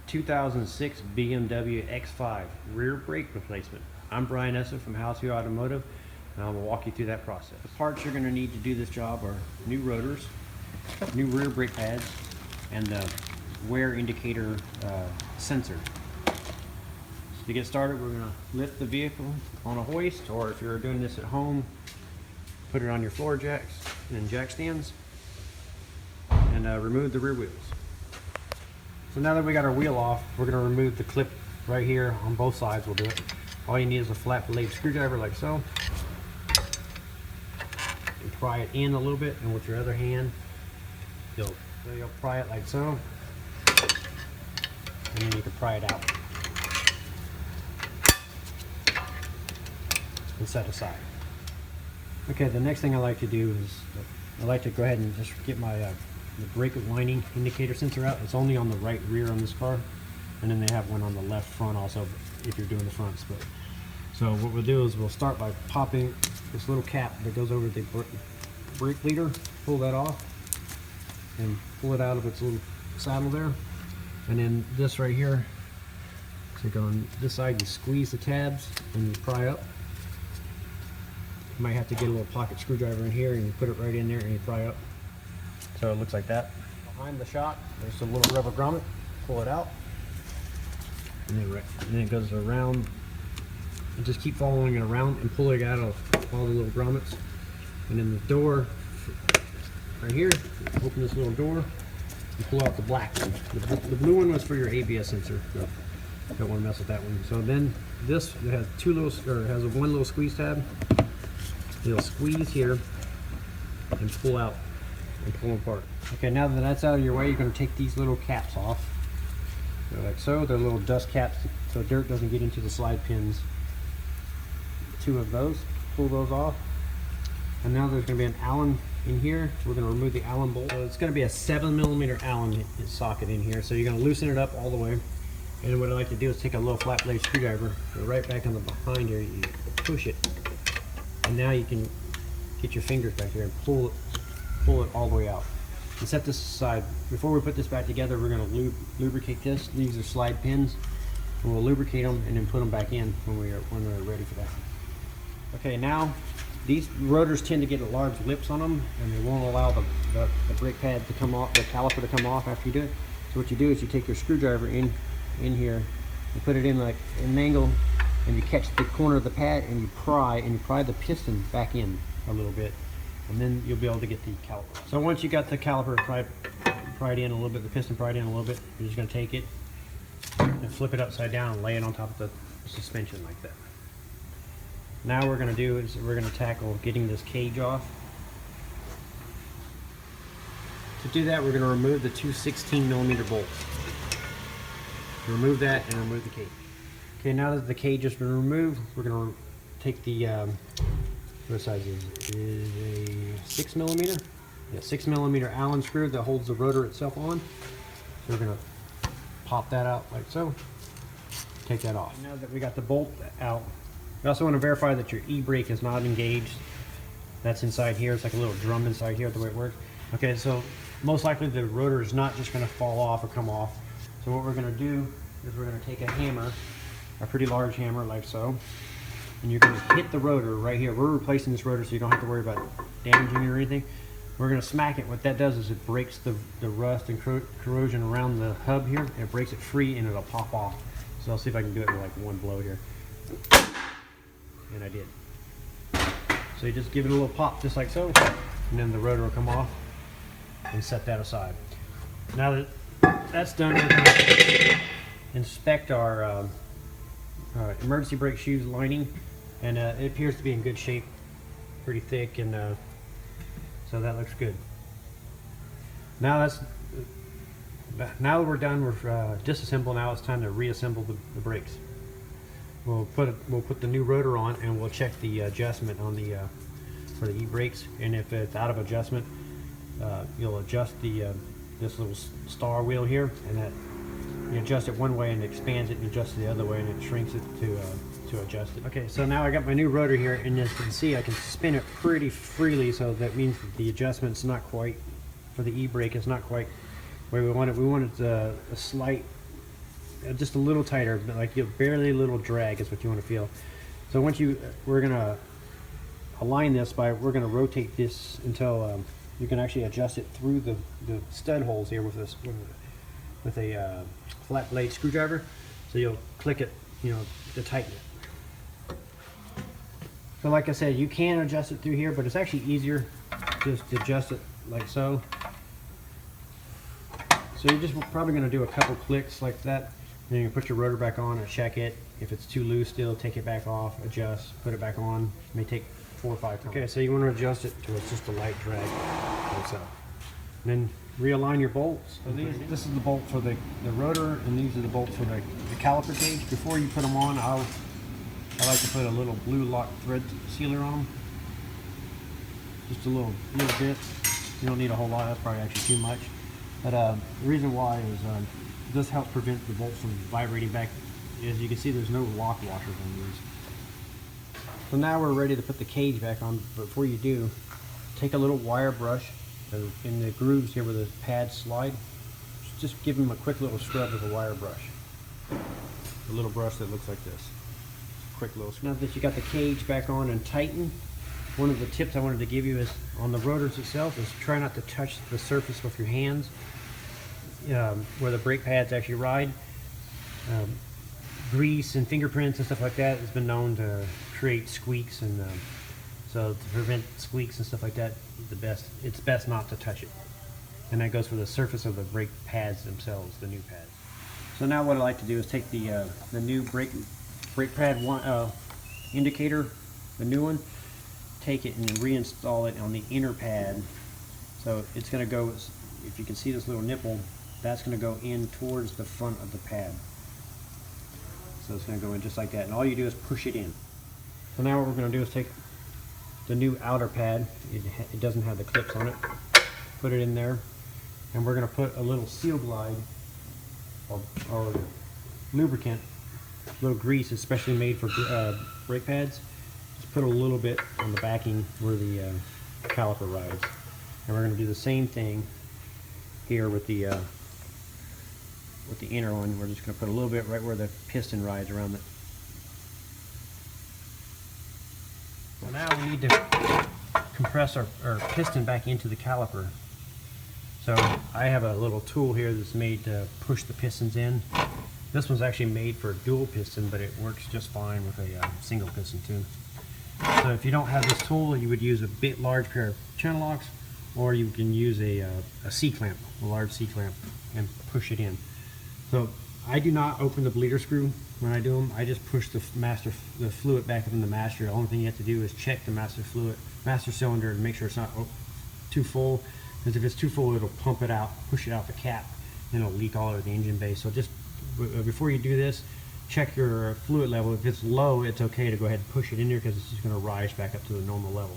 2006 BMW X5 rear brake replacement. I'm Brian Esser from How To Automotive, and I'm going to walk you through that process. The parts you're going to need to do this job are new rotors, new rear brake pads, and the wear indicator sensor. So to get started, we're going to lift the vehicle on a hoist, or if you're doing this at home, put it on your floor jacks and jack stands, and remove the rear wheels. So now that we got our wheel off, we're going to remove the clip right here on both sides. We'll do it. All you need is a flat blade screwdriver like so. And pry it in a little bit, and with your other hand, you'll pry it like so. And then you can pry it out and set aside. Okay, the next thing I like to do is I like to go ahead and just get my the brake lining indicator sensor out. It's only on the right rear on this car, and then they have one on the left front also if you're doing the front split. So what we'll do is we'll start by popping this little cap that goes over the brake leader, pull that off, and pull it out of its little saddle there. And then this right here, so on this side you squeeze the tabs and you pry up. You might have to get a little pocket screwdriver in here and you put it right in there and you pry up. So it looks like that. Behind the shock, there's a little rubber grommet. Pull it out, and then it goes around. And just keep following it around and pulling it out of all the little grommets. And then the door, right here, open this little door and pull out the black one. The blue one was for your ABS sensor. So don't want to mess with that one. So then this has has one little squeeze tab. You'll squeeze here and pull out. And pull them apart. Okay, now that that's out of your way, you're going to take these little caps off. Like so. They're little dust caps so dirt doesn't get into the slide pins. 2 of those. Pull those off. And now there's going to be an Allen in here. We're going to remove the Allen bolt. So it's going to be a 7mm Allen socket in here. So you're going to loosen it up all the way. And what I like to do is take a little flat blade screwdriver, go right back on the behind here. You push it. And now you can get your fingers back here and pull it all the way out and set this aside. Before we put this back together, we're going to lubricate this. These are slide pins, and we'll lubricate them and then put them back in when we're ready for that. Okay, now these rotors tend to get large lips on them, and they won't allow the brake pad to come off, the caliper to come off after you do it. So what you do is you take your screwdriver in here and put it in like an angle, and you catch the corner of the pad and you pry the piston back in a little bit. And then you'll be able to get the caliper. So once you got the caliper pried in a little bit, the piston pried in a little bit, you're just going to take it and flip it upside down and lay it on top of the suspension like that. Now what we're going to do is we're going to tackle getting this cage off. To do that, we're going to remove the 2 16mm bolts. Remove that and remove the cage. Okay, now that the cage has been removed, we're going to take the what size is it? Is a 6mm? Yeah, 6mm Allen screw that holds the rotor itself on. So we're going to pop that out like so. Take that off. Now that we got the bolt out, we also want to verify that your e-brake is not engaged. That's inside here. It's like a little drum inside here, the way it works. Okay, so most likely the rotor is not just going to fall off or come off. So what we're going to do is we're going to take a hammer, a pretty large hammer like so, and you're going to hit the rotor right here. We're replacing this rotor so you don't have to worry about damaging it or anything. We're going to smack it. What that does is it breaks the rust and corrosion around the hub here. It breaks it free and it'll pop off. So I'll see if I can do it with like one blow here. And I did. So you just give it a little pop just like so, and then the rotor will come off and set that aside. Now that that's done, we're going to inspect our emergency brake shoes lining. And it appears to be in good shape, pretty thick, and so that looks good. Now that we're done with disassemble, now it's time to reassemble the brakes. We'll put the new rotor on, and we'll check the adjustment on the for the e-brakes. And if it's out of adjustment, you'll adjust this little star wheel here, and that you adjust it one way and it expands it, and adjust it the other way and it shrinks it to adjust it. Okay, so now I got my new rotor here, and as you can see, I can spin it pretty freely, so that means that the adjustment's not quite, for the e-brake, it's not quite where we want it. We want it a slight just a little tighter, but like you barely a little drag is what you want to feel. So once we're gonna align this we're gonna rotate this until you can actually adjust it through the stud holes here with a flat blade screwdriver. So you'll click it, to tighten it. So like I said, you can adjust it through here, but it's actually easier just to adjust it like so. So you're just probably going to do a couple clicks like that. Then you put your rotor back on and check it. If it's too loose still, take it back off, adjust, put it back on. It may take 4 or 5 times. Okay, so you want to adjust it to it's just a light drag like so. And then realign your bolts. So this is the bolt for the rotor, and these are the bolts for the caliper cage. Before you put them on, I like to put a little blue lock thread sealer on them. Just a little bit. You don't need a whole lot. That's probably actually too much. But the reason why is this helps prevent the bolts from vibrating back. As you can see, there's no lock washers on these. So now we're ready to put the cage back on. But before you do, take a little wire brush in the grooves here where the pads slide. Just give them a quick little scrub with a wire brush. A little brush that looks like this. Quick little scrub. Now that you got the cage back on and tightened, one of the tips I wanted to give you is on the rotors itself is try not to touch the surface with your hands where the brake pads actually ride. Grease and fingerprints and stuff like that has been known to create squeaks, and so to prevent squeaks and stuff like that, it's best not to touch it. And that goes for the surface of the brake pads themselves, the new pads. So now what I like to do is take the new brake pad indicator, the new one, take it and reinstall it on the inner pad. So it's going to go, if you can see this little nipple, that's going to go in towards the front of the pad. So it's going to go in just like that, and all you do is push it in. So now what we're going to do is take the new outer pad, it doesn't have the clips on it, put it in there, and we're going to put a little seal glide or lubricant, a little grease especially made for brake pads. Just put a little bit on the backing where the caliper rides. And we're going to do the same thing here with the inner one. We're just going to put a little bit right where the piston rides around it. So now we need to compress our piston back into the caliper. So I have a little tool here that's made to push the pistons in. This one's actually made for a dual piston, but it works just fine with a single piston too. So if you don't have this tool, you would use a bit large pair of channel locks, or you can use a C-clamp, a large C-clamp, and push it in. So I do not open the bleeder screw when I do them. I just push the fluid back up in the master. The only thing you have to do is check the master cylinder and make sure it's not too full. Because if it's too full, it'll pump it out, push it out the cap, and it'll leak all over the engine bay. So just before you do this, check your fluid level. If it's low, it's okay to go ahead and push it in there because it's just going to rise back up to the normal level.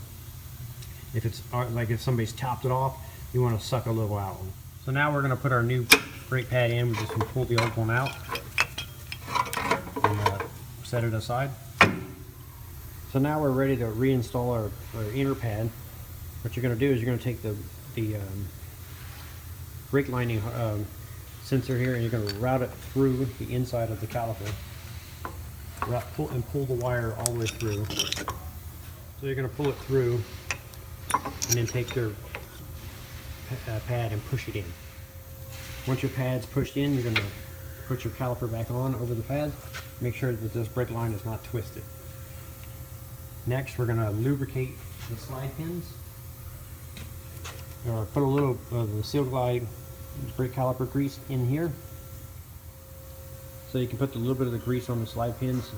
If it's like if somebody's topped it off, you want to suck a little out. So now we're going to put our new brake pad in. We're just going to pull the old one out and set it aside. So now we're ready to reinstall our inner pad. What you're going to do is you're going to take the brake lining sensor here, and you're going to route it through the inside of the caliper. Pull the wire all the way through. So you're going to pull it through, and then take your pad and push it in. Once your pad's pushed in, you're going to put your caliper back on over the pad. Make sure that this brake line is not twisted. Next, we're going to lubricate the slide pins. Put a little of the seal glide brake caliper grease in here. So you can put a little bit of the grease on the slide pins,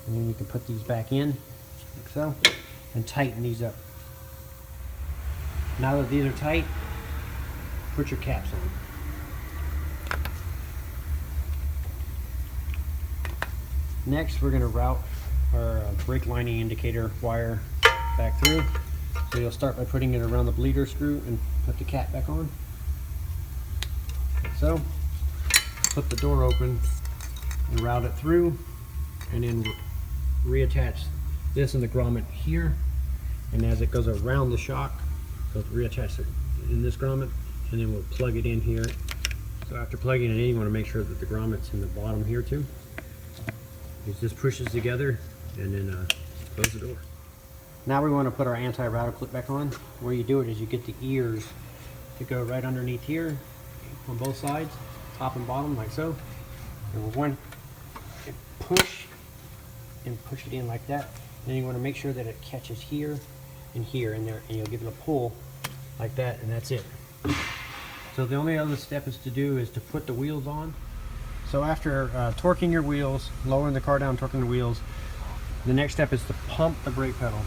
and then you can put these back in, like so, and tighten these up. Now that these are tight, put your caps on. Next, we're going to route our brake lining indicator wire back through. So you'll start by putting it around the bleeder screw and put the cap back on. Like so. Put the door open and route it through, and then reattach this in the grommet here. And as it goes around the shock, so reattach it in this grommet, and then we'll plug it in here So after plugging it in, you want to make sure that the grommets in the bottom here too. It just pushes together and then close the door. Now we want to put our anti-rattle clip back on. The way you do it is you get the ears to go right underneath here on both sides, top and bottom, like so. And we're going to push it in like that. Then you want to make sure that it catches here and here and there, and you'll give it a pull like that, and that's it. So the only other step is to put the wheels on. So after torquing your wheels, lowering the car down, torquing the wheels, the next step is to pump the brake pedal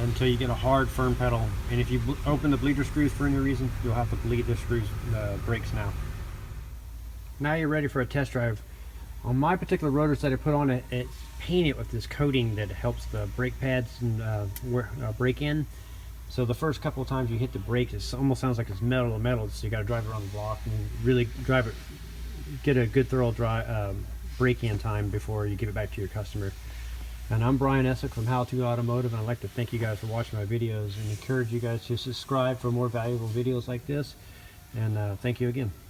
until you get a hard, firm pedal. And if you open the bleeder screws for any reason, you'll have to bleed the screws, brakes now. Now you're ready for a test drive. On my particular rotors that I put on it, it's painted with this coating that helps the brake pads and break in. So the first couple of times you hit the brakes, it almost sounds like it's metal to metal. So you got to drive around the block and really drive it, get a good thorough break-in time before you give it back to your customer. And I'm Brian Essick from How To Automotive, and I'd like to thank you guys for watching my videos and encourage you guys to subscribe for more valuable videos like this. And thank you again.